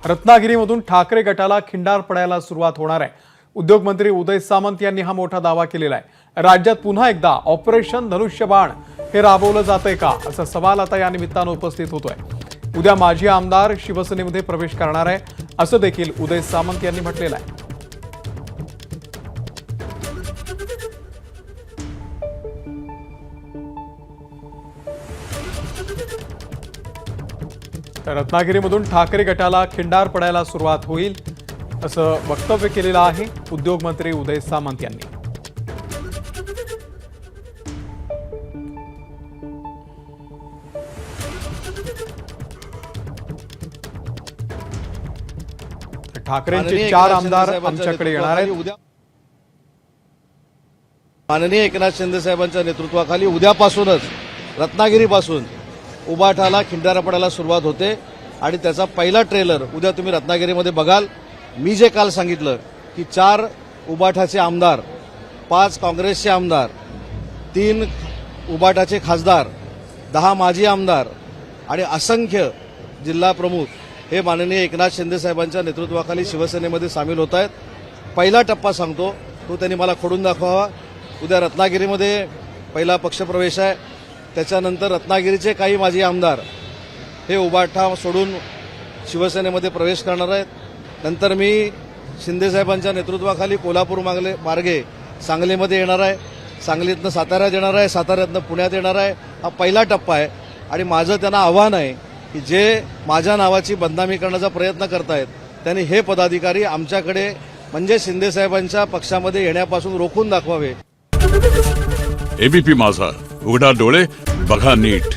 रत्नागिरीमधून ठाकरे गटाला खिंडार पडायला सुरुवात होणार आहे। उद्योगमंत्री उदय सामंत यांनी हा मोठा दावा केलेला आहे। राज्यात पुन्हा एकदा ऑपरेशन धनुष्यबाण हे राबवलं जातंय का असा सवाल आता या निमित्तानं उपस्थित होतोय। उद्या माजी आमदार शिवसेनेमध्ये प्रवेश करणार आहे असं देखील उदय सामंत यांनी म्हटलेलं आहे। तर रत्नागिरीमधून ठाकरे गटाला खिंडार पडायला सुरुवात होईल असं वक्तव्य केलेलं आहे उद्योगमंत्री उदय सामंत यांनी। ठाकरेंचे 4 आमदार आमच्याकडे येणार आहेत। माननीय एकनाथ शिंदे साहेबांच्या नेतृत्वाखाली उद्यापासूनच रत्नागिरीपासून उबाठाला खिंडार पडायला सुरुवात होते आणि त्याचा पहिला ट्रेलर उद्या तुम्ही रत्नागिरीमध्ये बघाल। मी जे काल सांगितलं की 4 उबाठाचे आमदार, 5 काँग्रेसचे आमदार, 3 उबाठाचे खासदार, 10 माजी आमदार आणि असंख्य जिल्हा प्रमुख हे माननीय एकनाथ शिंदे साहेबांच्या नेतृत्वाखाली शिवसेनेमध्ये सामील होत आहेत। पहिला टप्पा सांगतो तो त्यांनी मला खोडून दाखवावा। उद्या रत्नागिरीमध्ये पहिला पक्षप्रवेश आहे, त्याच्यानंतर रत्नागिरीचे काही माजी आमदार हे उबाठा सोडून शिवसेनेमध्ये प्रवेश करणार आहेत। नंतर मी शिंदे साहेबांच्या नेतृत्वाखाली कोल्हापूर मार्गे सांगलीमध्ये येणार आहे, सांगलीतनं साताऱ्यात येणार आहे, साताऱ्यातनं पुण्यात येणार आहे। हा पहिला टप्पा आहे आणि माझं त्यांना आव्हान आहे की जे माझ्या नावाची बदनामी करण्याचा प्रयत्न करतायत त्यांनी हे पदाधिकारी आमच्याकडे म्हणजे शिंदे साहेबांच्या पक्षामध्ये येण्यापासून रोखून दाखवावे। एबीपी माझा, उघडा डोळे बघा नीट।